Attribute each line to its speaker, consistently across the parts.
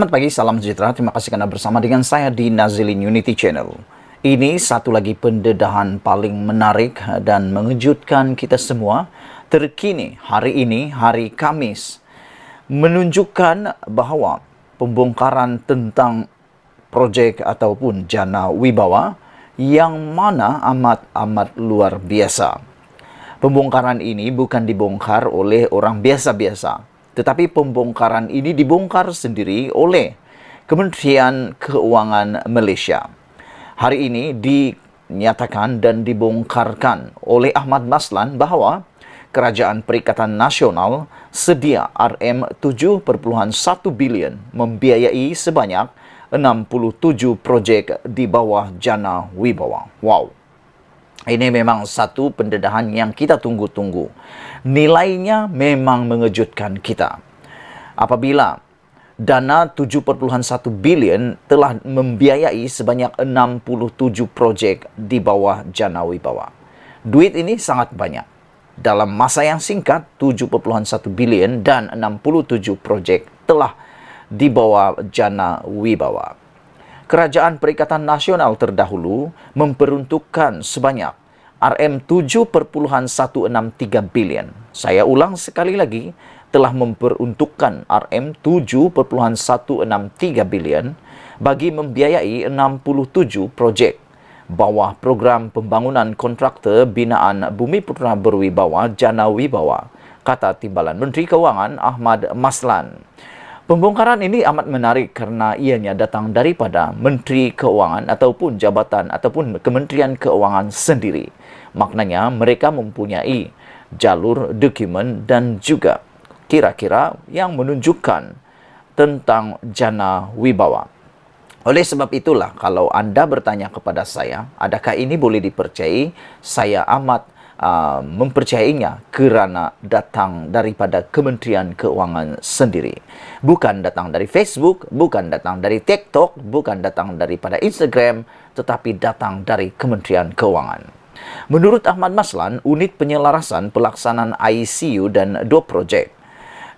Speaker 1: Selamat pagi, salam sejahtera. Terima kasih karena bersama dengan saya di Nazilin Unity Channel. Ini satu lagi pendedahan paling menarik dan mengejutkan kita semua. Terkini, hari ini, hari Kamis, menunjukkan bahawa pembongkaran tentang projek ataupun Jana Wibawa yang mana amat luar biasa. Pembongkaran ini bukan dibongkar oleh orang biasa-biasa, tetapi pembongkaran ini dibongkar sendiri oleh Kementerian Keuangan Malaysia. Hari ini dinyatakan dan dibongkarkan oleh Ahmad Maslan bahawa Kerajaan Perikatan Nasional sedia RM7.1 bilion membiayai sebanyak 67 projek di bawah Jana Wibawa. Wow! Ini memang satu pendedahan yang kita tunggu-tunggu. Nilainya memang mengejutkan kita. Apabila dana 7.1 bilion telah membiayai sebanyak 67 projek di bawah Jana Wibawa. Duit ini sangat banyak. Dalam masa yang singkat, 7.1 bilion dan 67 projek telah di bawah Jana Wibawa. Kerajaan Perikatan Nasional terdahulu memperuntukkan sebanyak RM7.163 bilion. Saya ulang sekali lagi, telah memperuntukkan RM7.163 bilion bagi membiayai 67 projek bawah program pembangunan kontraktor binaan Bumi Putera Berwibawa Jana Wibawa, kata Timbalan Menteri Keuangan Ahmad Maslan. Pembongkaran ini amat menarik kerana ianya datang daripada Menteri Keuangan ataupun jabatan ataupun Kementerian Keuangan sendiri. Maknanya mereka mempunyai jalur dokumen dan juga kira-kira yang menunjukkan tentang Jana Wibawa. Oleh sebab itulah, kalau anda bertanya kepada saya, adakah ini boleh dipercayai? Saya amat mempercayainya kerana datang daripada Kementerian Keuangan sendiri. Bukan datang dari Facebook, bukan datang dari TikTok, bukan datang daripada Instagram, tetapi datang dari Kementerian Keuangan. Menurut Ahmad Maslan, unit penyelarasan pelaksanaan ICU dan 2 projek.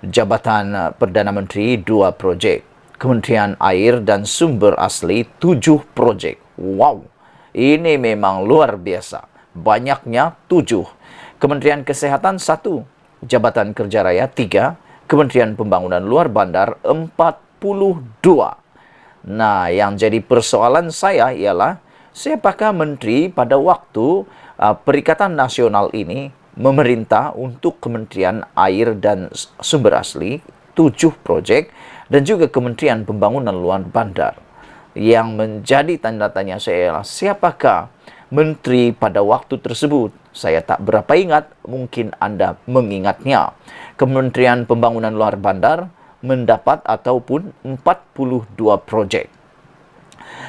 Speaker 1: Jabatan Perdana Menteri 2 projek. Kementerian Air dan Sumber Asli 7 projek. Wow, ini memang luar biasa. Banyaknya 7. Kementerian Kesihatan 1. Jabatan Kerja Raya 3. Kementerian Pembangunan Luar Bandar 42. Nah, yang jadi persoalan saya ialah siapakah menteri pada waktu Perikatan Nasional ini memerintah untuk Kementerian Air dan Sumber Asli 7 projek dan juga Kementerian Pembangunan Luar Bandar. Yang menjadi tanda tanya saya ialah siapakah menteri pada waktu tersebut. Saya tak berapa ingat, mungkin anda mengingatnya. Kementerian Pembangunan Luar Bandar mendapat ataupun 42 projek.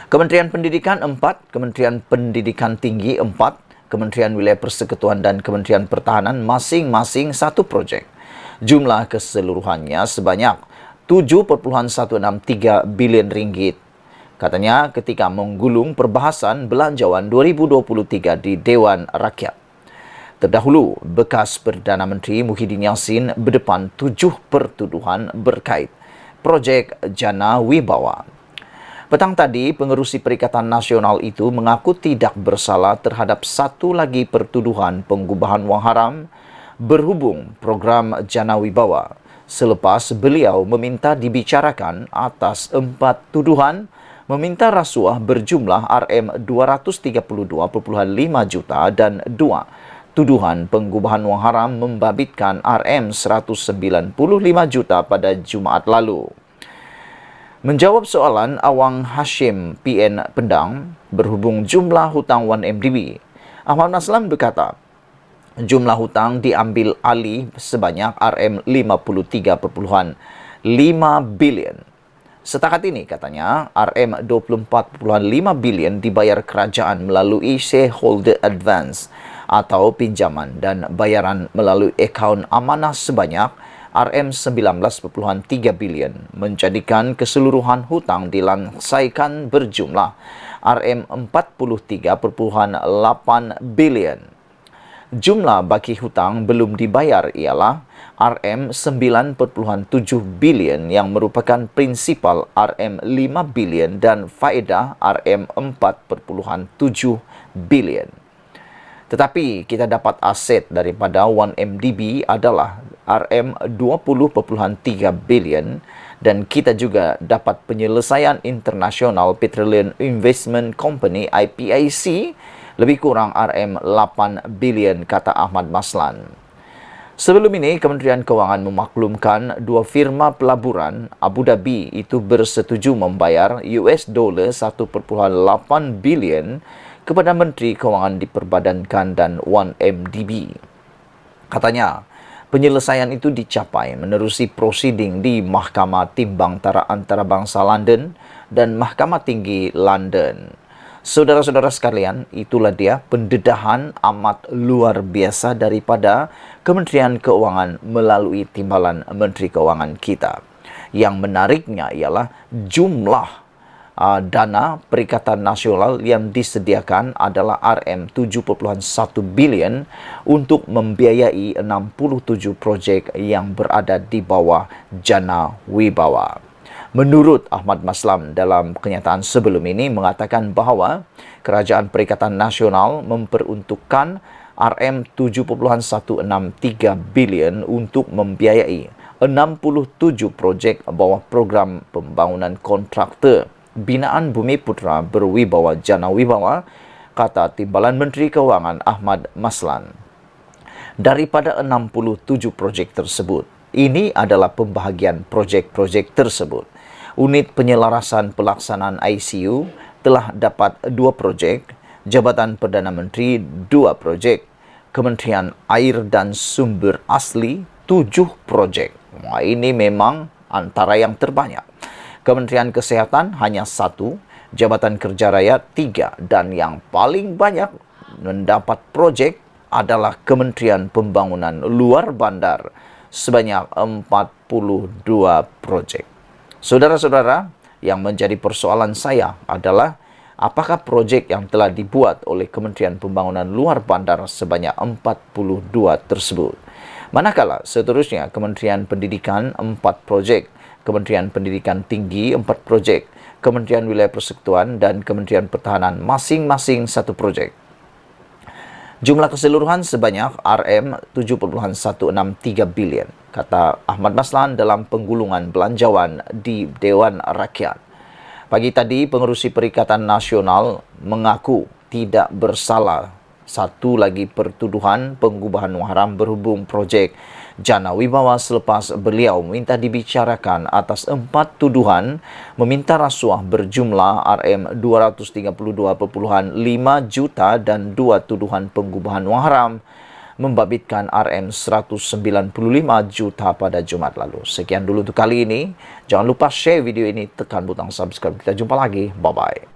Speaker 1: Kementerian Pendidikan 4, Kementerian Pendidikan Tinggi 4, Kementerian Wilayah Persekutuan dan Kementerian Pertahanan masing-masing 1 projek. Jumlah keseluruhannya sebanyak 7.163 bilion ringgit. Katanya ketika menggulung perbahasan belanjawan 2023 di Dewan Rakyat. Terdahulu, bekas Perdana Menteri Muhyiddin Yassin berdepan 7 pertuduhan berkait projek Jana Wibawa. Petang tadi, pengerusi Perikatan Nasional itu mengaku tidak bersalah terhadap satu lagi pertuduhan pengubahan wang haram berhubung program Jana Wibawa. Selepas beliau meminta dibicarakan atas 4 tuduhan meminta rasuah berjumlah RM232.5 juta dan 2 tuduhan pengubahan wang haram membabitkan RM195 juta pada Jumaat lalu. Menjawab soalan Awang Hashim PN Pendang berhubung jumlah hutang 1MDB, Ahmad Maslan berkata, jumlah hutang diambil alih sebanyak RM53.5 bilion. Setakat ini, katanya, RM24.5 bilion dibayar kerajaan melalui shareholder advance atau pinjaman dan bayaran melalui akaun amanah sebanyak RM19.3 bilion, menjadikan keseluruhan hutang dilansaikan berjumlah RM43.8 bilion. jumlah baki hutang belum dibayar ialah RM9.7 bilion yang merupakan prinsipal RM5 bilion dan faedah RM4.7 bilion. Tetapi kita dapat aset daripada 1MDB adalah RM20.3 bilion dan kita juga dapat penyelesaian International Petroleum Investment Company IPIC lebih kurang RM8 bilion, kata Ahmad Maslan. Sebelum ini, Kementerian Kewangan memaklumkan dua firma pelaburan Abu Dhabi itu bersetuju membayar $1.8 bilion kepada Menteri Kewangan diperbadankan dan 1MDB. Katanya, penyelesaian itu dicapai menerusi prosiding di Mahkamah Timbang Antarabangsa London dan Mahkamah Tinggi London. Saudara-saudara sekalian, itulah dia pendedahan amat luar biasa daripada Kementerian Keuangan melalui timbalan Menteri Keuangan kita. Yang menariknya ialah jumlah dana Perikatan Nasional yang disediakan adalah RM7.1 bilion untuk membiayai 67 projek yang berada di bawah Jana Wibawa. Menurut Ahmad Maslan dalam kenyataan sebelum ini mengatakan bahawa Kerajaan Perikatan Nasional memperuntukkan RM7.163 bilion untuk membiayai 67 projek bawah program pembangunan kontraktor binaan Bumi Putra Berwibawa Jana Wibawa, kata Timbalan Menteri Keuangan Ahmad Maslan. Daripada 67 projek tersebut, ini adalah pembahagian projek-projek tersebut. Unit Penyelarasan Pelaksanaan ICU telah dapat 2 projek, Jabatan Perdana Menteri 2 projek, Kementerian Air dan Sumber Asli 7 projek. Wah, ini memang antara yang terbanyak. Kementerian Kesehatan hanya 1, Jabatan Kerja Rakyat 3 dan yang paling banyak mendapat projek adalah Kementerian Pembangunan Luar Bandar sebanyak 42 projek. Saudara-saudara, yang menjadi persoalan saya adalah apakah projek yang telah dibuat oleh Kementerian Pembangunan Luar Bandar sebanyak 42 tersebut. Manakala seterusnya Kementerian Pendidikan 4 projek, Kementerian Pendidikan Tinggi 4 projek, Kementerian Wilayah Persekutuan dan Kementerian Pertahanan masing-masing 1 projek. Jumlah keseluruhan sebanyak RM7.163 bilion, kata Ahmad Maslan dalam penggulungan belanjawan di Dewan Rakyat. Pagi tadi, Pengerusi Perikatan Nasional mengaku tidak bersalah. Satu lagi pertuduhan pengubahan wang haram berhubung projek Jana Wibawa selepas beliau minta dibicarakan atas 4 tuduhan meminta rasuah berjumlah RM232.5 juta dan 2 tuduhan pengubahan wang haram membabitkan RM195 juta pada Jumat lalu. Sekian dulu untuk kali ini. Jangan lupa share video ini, tekan butang subscribe. Kita jumpa lagi. Bye-bye.